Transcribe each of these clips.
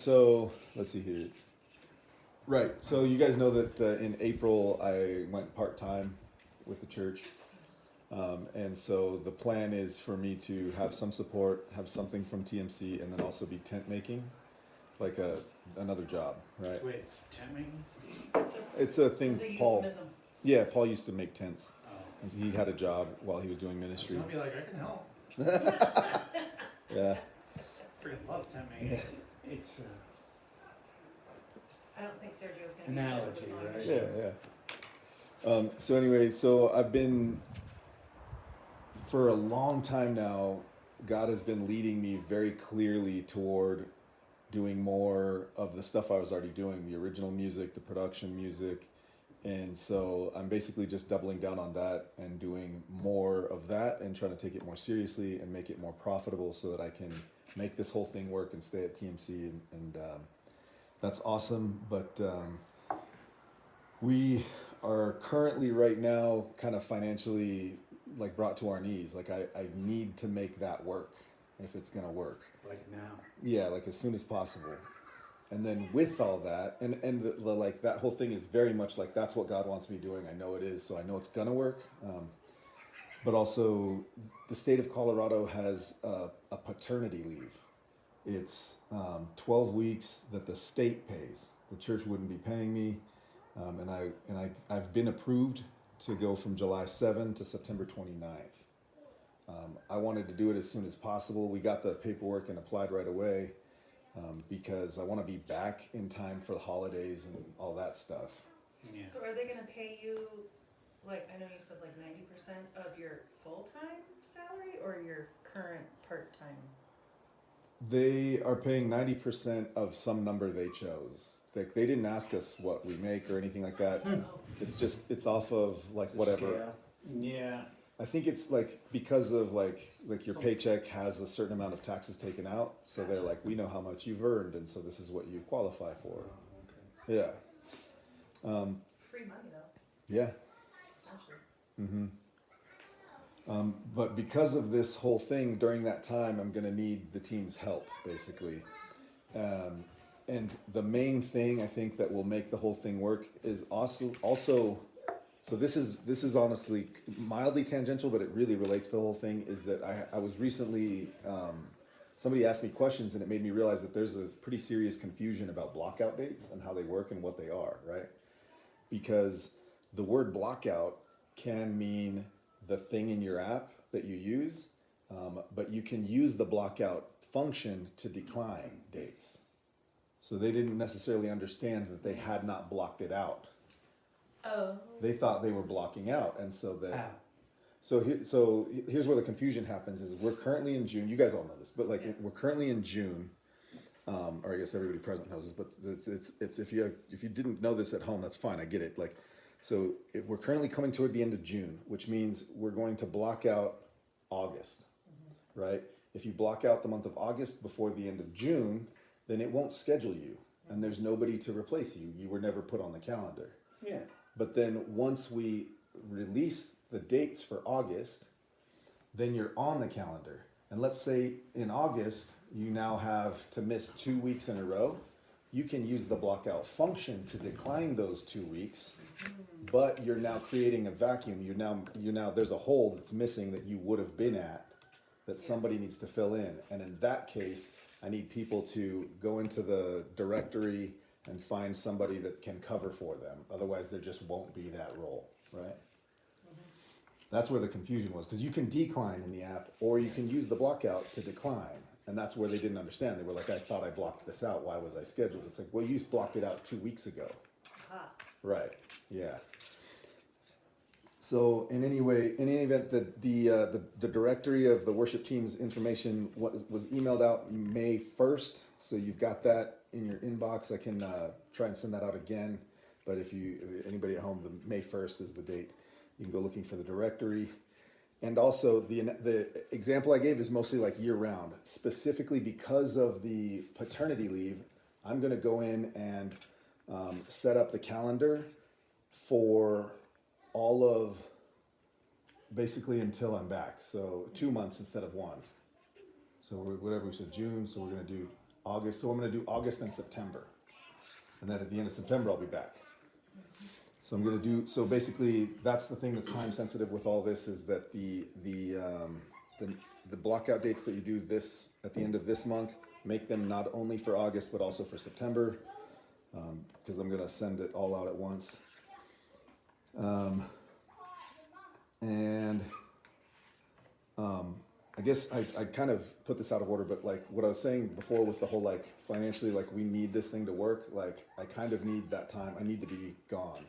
So let's see here. Right. So you guys know that in April I went part time with the church, and so the plan is for me to have some support, have something from TMC, and then also be tent making, like another job. Right. Wait, tent making? It's a thing. It's a Paul. euphemism. Yeah, Paul used to make tents, Oh. and so he had a job while he was doing I was ministry. gonna be like, I can help. Yeah. Freaking love tent making. Yeah. It's I don't think Sergio's gonna be Analogy, sad with this right? one. Yeah. So anyway, so I've been for a long time now. God has been leading me very clearly toward doing more of the stuff I was already doing, the original music, the production music. And so I'm basically just doubling down on that and doing more of that and trying to take it more seriously and make it more profitable so that I can make this whole thing work and stay at TMC. And that's awesome. But we are currently right now kind of financially like brought to our knees. Like I need to make that work if it's going to work. like now. Yeah, like as soon as possible. And then with all that, and the like that whole thing is very much like that's what God wants me doing. I know it is, so I know it's gonna work. But also, the state of Colorado has a paternity leave. It's 12 weeks that the state pays. The church wouldn't be paying me, I've been approved to go from July 7 to September 29th. I wanted to do it as soon as possible. We got the paperwork and applied right away. Because I want to be back in time for the holidays and all that stuff. Yeah. So are they gonna pay you, like, I know you said like 90% of your full-time salary or your current part-time? They are paying 90% of some number they chose. Like they didn't ask us what we make or anything like that. Oh, It's off of like whatever. Yeah. I think it's like because of like your So- paycheck has a certain amount of taxes taken out, so they're like, we know how much you've earned, and so this is what you qualify for. Okay. Yeah. free money though, Yeah. essentially. Mm-hmm. But because of this whole thing during that time, I'm going to need the team's help, basically. And the main thing I think that will make the whole thing work is also so this is honestly mildly tangential, but it really relates to the whole thing, is that I was recently, somebody asked me questions and it made me realize that there's a pretty serious confusion about blockout dates and how they work and what they are, right? Because the word blockout can mean the thing in your app that you use, but you can use the blockout function to decline dates. So they didn't necessarily understand that they had not blocked it out. Oh. They thought they were blocking out, and so that How? so here's where the confusion happens: is we're currently in June. You guys all know this, but like Yeah. we're currently in June, or I guess everybody present knows this. But it's if you didn't know this at home, that's fine. I get it. Like, so we're currently coming toward the end of June, which means we're going to block out August, right? If you block out the month of August before the end of June, then it won't schedule you, and there's nobody to replace you. You were never put on the calendar. Yeah. But then once we release the dates for August, then you're on the calendar. And let's say in August, you now have to miss 2 weeks in a row. You can use the blockout function to decline those 2 weeks, but you're now creating a vacuum. You're now there's a hole that's missing that you would have been at that somebody needs to fill in. And in that case, I need people to go into the directory and find somebody that can cover for them. Otherwise, there just won't be that role, right? That's where the confusion was, because you can decline in the app, or you can use the blockout to decline. And that's where they didn't understand. They were like, I thought I blocked this out. Why was I scheduled? It's like, well, you blocked it out 2 weeks ago. Aha. Right. Yeah. So in any event, the directory of the worship team's information was emailed out May 1st. So you've got that in your inbox. I can try and send that out again. But if anybody at home, the May 1st is the date. You can go looking for the directory. And also the example I gave is mostly like year round. Specifically because of the paternity leave, I'm going to go in and set up the calendar for all of basically until I'm back. So 2 months instead of one. So whatever we said, June. So we're going to do August. So I'm going to do August and September. And then at the end of September, I'll be back. So I'm going to do, so basically that's the thing that's time sensitive with all this is that the blockout dates that you do this at the end of this month, make them not only for August, but also for September. Because I'm going to send it all out at once. I guess I kind of put this out of order, but like what I was saying before with the whole like financially, like we need this thing to work. Like I kind of need that time. I need to be gone.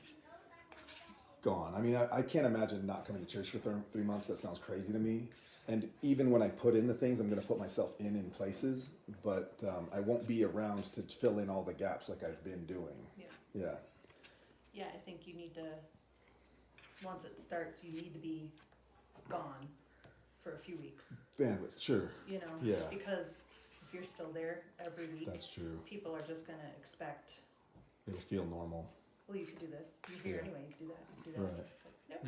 I mean, I can't imagine not coming to church for 3 months. That sounds crazy to me. And even when I put in the things, I'm going to put myself in places, but I won't be around to fill in all the gaps like I've been doing. Yeah. Yeah, I think you need to, once it starts, you need to be gone for a few weeks, Bandwidth, sure. you know? Yeah. Because if you're still there every week, That's true. people are just gonna expect, It'll feel normal. well, you could do this, you're here Yeah. anyway, you can do that, you can do that. Right. It's like, nope.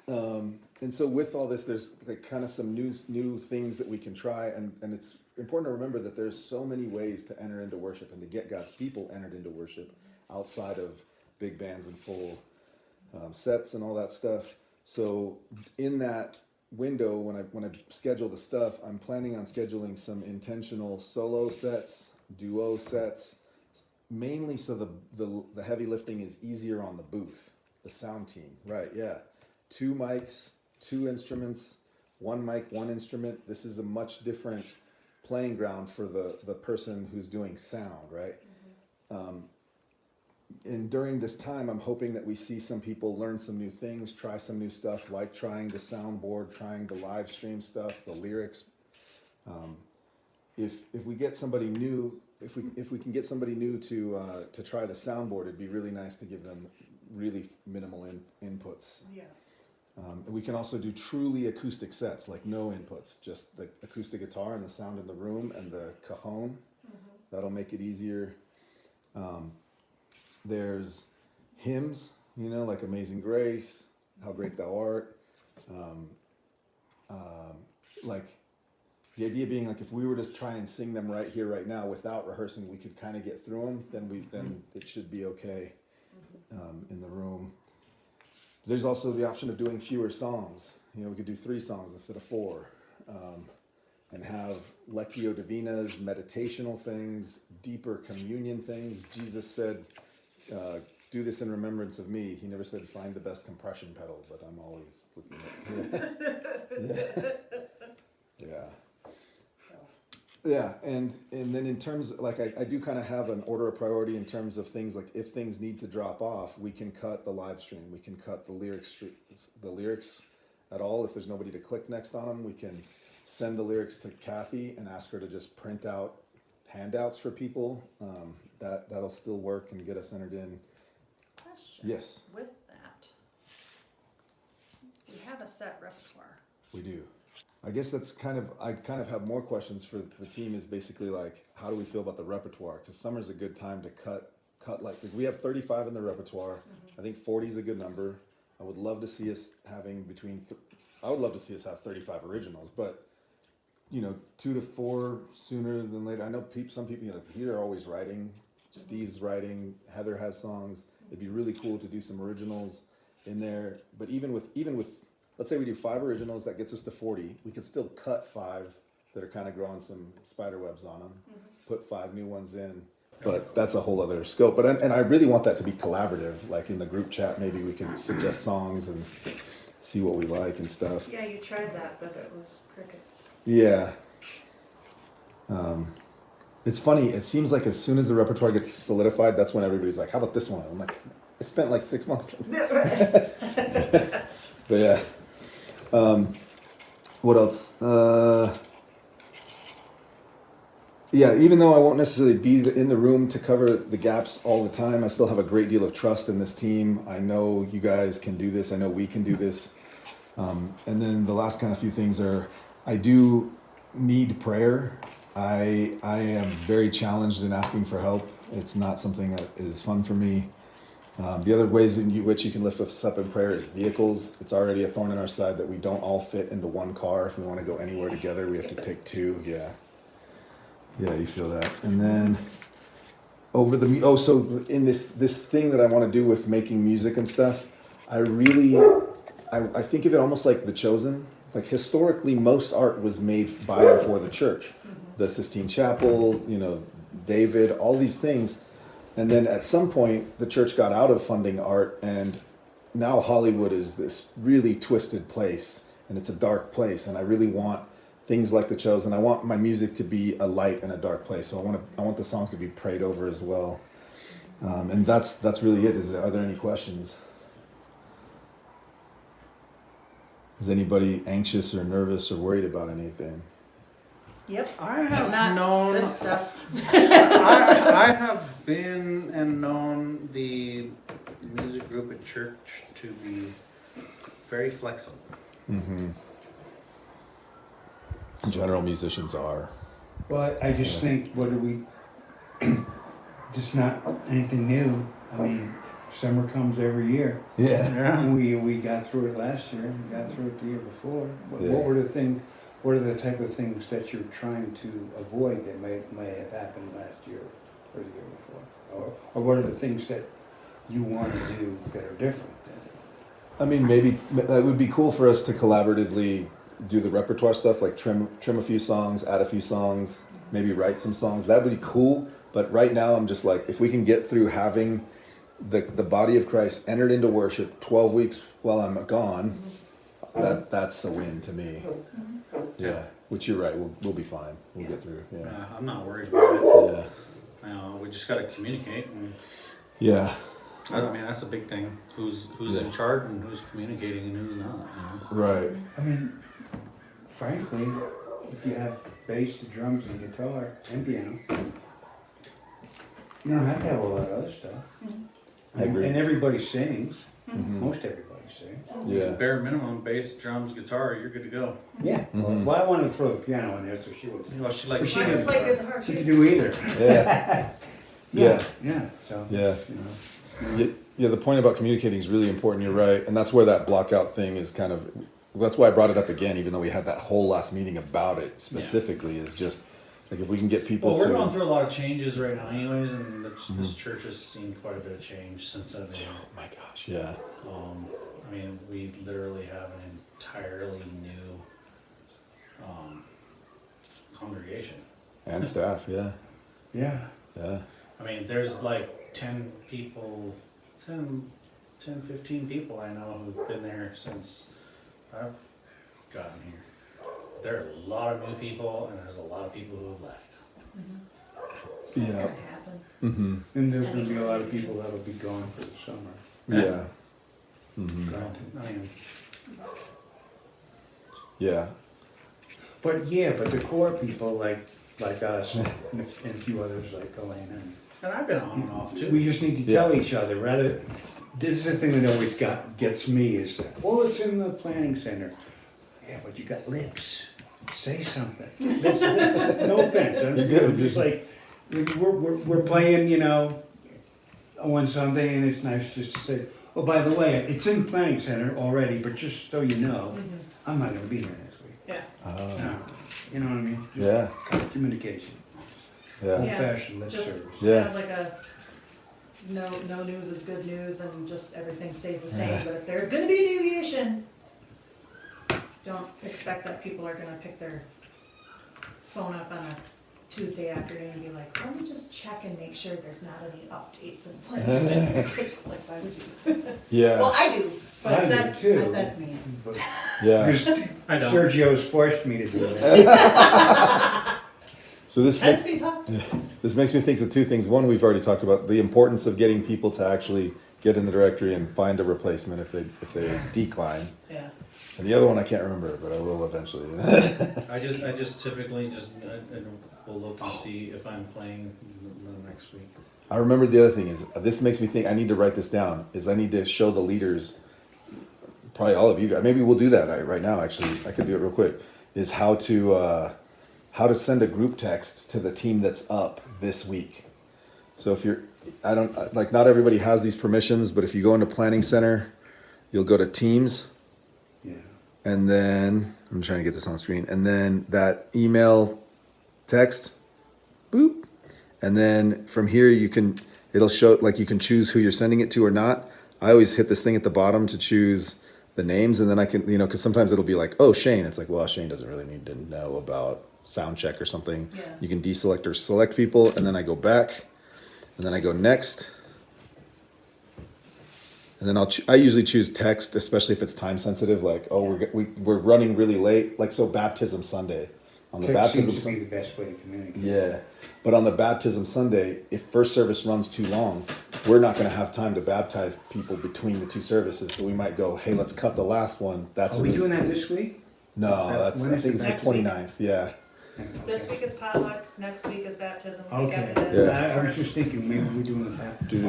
Yeah. And so with all this, there's like kind of some new things that we can try, and it's important to remember that there's so many ways to enter into worship and to get God's people entered into worship outside of big bands and full sets and all that stuff. So in that window, when I schedule the stuff, I'm planning on scheduling some intentional solo sets, duo sets, mainly so the heavy lifting is easier on the booth, the sound team, right? Yeah, 2 mics, 2 instruments, 1 mic, 1 instrument. This is a much different playing ground for the person who's doing sound, right? And during this time, I'm hoping that we see some people learn some new things, try some new stuff, like trying the soundboard, trying the live stream stuff, the lyrics. If we get somebody new, if we can get somebody new to try the soundboard, it'd be really nice to give them really minimal inputs. Yeah. And we can also do truly acoustic sets, like no inputs, just the acoustic guitar and the sound in the room and the cajon. That'll make it easier. There's hymns, like Amazing Grace, How Great Thou Art. Like the idea being like if we were to try and sing them right here, right now, without rehearsing, we could kind of get through them. Then it should be okay in the room. There's also the option of doing fewer songs. We could do 3 songs instead of 4. And have Lectio Divinas, meditational things, deeper communion things. Jesus said, do this in remembrance of me. He never said find the best compression pedal, but I'm always looking at Yeah, and then in terms, like I do kind of have an order of priority in terms of things like if things need to drop off, we can cut the live stream, we can cut the lyrics at all. If there's nobody to click next on them, we can send the lyrics to Kathy and ask her to just print out handouts for people. That'll still work and get us entered in. Question. Yes, With that, we have a set repertoire. we do. I guess I kind of have more questions for the team is basically like, how do we feel about the repertoire? Because summer's a good time to cut like we have 35 in the repertoire. I think 40 is a good number. I would love to see us having I would love to see us have 35 originals, but 2 to 4 sooner than later. I know some people, Peter are always writing, Steve's writing, Heather has songs. It'd be really cool to do some originals in there. But even with let's say we do 5 originals, that gets us to 40. We could still cut 5 that are kind of growing some spider webs on them, put 5 new ones in. But that's a whole other scope. But I really want that to be collaborative. Like in the group chat, maybe we can suggest songs and see what we like and stuff. Yeah, you tried that, but it was crickets. Yeah. It's funny. It seems like as soon as the repertoire gets solidified, that's when everybody's like, "How about this one?" I'm like, "I spent like 6 months." But yeah. What else? Yeah, even though I won't necessarily be in the room to cover the gaps all the time, I still have a great deal of trust in this team. I know you guys can do this. I know we can do this. And then the last kind of few things are, I do need prayer. I am very challenged in asking for help. It's not something that is fun for me. The other ways in which you can lift us up in prayer is vehicles. It's already a thorn in our side that we don't all fit into one car. If we want to go anywhere together, we have to take two. Yeah. Yeah, you feel that. And then so in this thing that I want to do with making music and stuff, I think of it almost like The Chosen. Like historically, most art was made by and for the church. The Sistine Chapel, David, all these things. And then at some point, the church got out of funding art, and now Hollywood is this really twisted place, and it's a dark place. And I really want things like The Chosen. I want my music to be a light in a dark place. So I want the songs to be prayed over as well. And that's really it. Are there any questions? Is anybody anxious or nervous or worried about anything? Yep. I have Not known. this stuff. I have been and known the music group at church to be very flexible. Mm-hmm. General musicians are. Well, I just think, what do we, just not anything new. I mean, summer comes every year. Yeah. And we got through it last year, we got through it the year before. Yeah. What are the type of things that you're trying to avoid that may have happened last year or the year before? Or what are the things that you want to do that are different? I mean, maybe that would be cool for us to collaboratively do the repertoire stuff, like trim a few songs, add a few songs, maybe write some songs. That would be cool. But right now, I'm just like, if we can get through having the body of Christ entered into worship 12 weeks while I'm gone, that's a win to me. Yeah, which you're right. We'll be fine. We'll get through. Yeah. I'm not worried about it. Yeah. We just got to communicate. And Yeah. I mean, that's the big thing. Who's in charge and who's communicating and who's not. Right. I mean, frankly, if you have bass, the drums, and guitar, and piano, you don't have to have a lot of other stuff. I agree. And everybody sings. Mhm. Most everybody sings. Yeah. Bare minimum, bass, drums, guitar, you're good to go. Yeah. Mhm. well, I wanted to throw the piano in there so she would. Well, she likes She I can can play guitar She too. could do either. Yeah. Yeah. Yeah. So. Yeah. You know. Yeah, the point about communicating is really important. You're right, and that's where that blockout thing is kind of. That's why I brought it up again, even though we had that whole last meeting about it specifically. Is just like if we can get people Well, to. we're going through a lot of changes right now, anyways, and this church has seen quite a bit of change since I've been. Oh my gosh! Yeah. I mean, we literally have an entirely new congregation. And staff. Yeah. Yeah. Yeah. I mean, there's like 10 people, 15 people I know who've been there since I've gotten here. There are a lot of new people, and there's a lot of people who have left. It's Yeah. gonna happen. Mm-hmm. And there's going to be a lot of people that'll be gone for the summer. Yeah. Mm-hmm. So, I mean, Yeah. But the core people like us and a few others like Elaine and I've been on and off too. we just need to tell Yeah. each other rather. This is the thing that always gets me is that, well, it's in the planning center. Yeah, but you got lips. Say something. No offense. You're good. Just like we're playing, on Sunday, and it's nice just to say, oh, by the way, it's in the planning center already, but just so you know, I'm not going to be here next week. Yeah. No, you know what I mean? Just Yeah. communication. Yeah. Old Yeah, fashioned lip just- service. Yeah. Have like a no news is good news, and just everything stays the same. But if there's gonna be a deviation, don't expect that people are gonna pick their phone up on a Tuesday afternoon and be like, let me just check and make sure there's not any updates in place. It's like, why would you? Yeah. Well, I do, I but do that's too. that's me. But Yeah. because I don't. Sergio's forced me to do that. So this Had makes to be talked to. this makes me think of two things. One, we've already talked about the importance of getting people to actually get in the directory and find a replacement if they decline. Yeah. And the other one I can't remember, but I will eventually. I just typically I will look and see if I'm playing the next week. I remember the other thing is this makes me think I need to write this down. Is I need to show the leaders, probably all of you guys. Maybe we'll do that right now. Actually, I could do it real quick. Is how to send a group text to the team that's up this week. So if you're I don't, like, not everybody has these permissions, but if you go into Planning Center, you'll go to Teams, Yeah. and then, I'm trying to get this on screen, and then that email text, boop. And then from here, it'll show, like, you can choose who you're sending it to or not. I always hit this thing at the bottom to choose the names, and then I can, because sometimes it'll be like, oh, Shane. It's like, well, Shane doesn't really need to know about sound check or something. Yeah. You can deselect or select people, and then I go back, and then I go next. And then I usually choose text, especially if it's time sensitive, like, oh, we're running really late, like, so baptism Sunday. On the Text baptism seems to be the best way to communicate. Yeah, but on the baptism Sunday, if first service runs too long, we're not going to have time to baptize people between the two services. So we might go, hey, let's cut the last one. That's Are we doing that this week? No, When I is think it's the next week? 29th. Yeah, This week is potluck, next week is baptism, week Okay. after that is. Yeah. I was just thinking maybe we're doing that. do,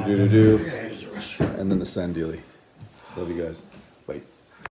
and then the send dealy. Love you guys. Bye.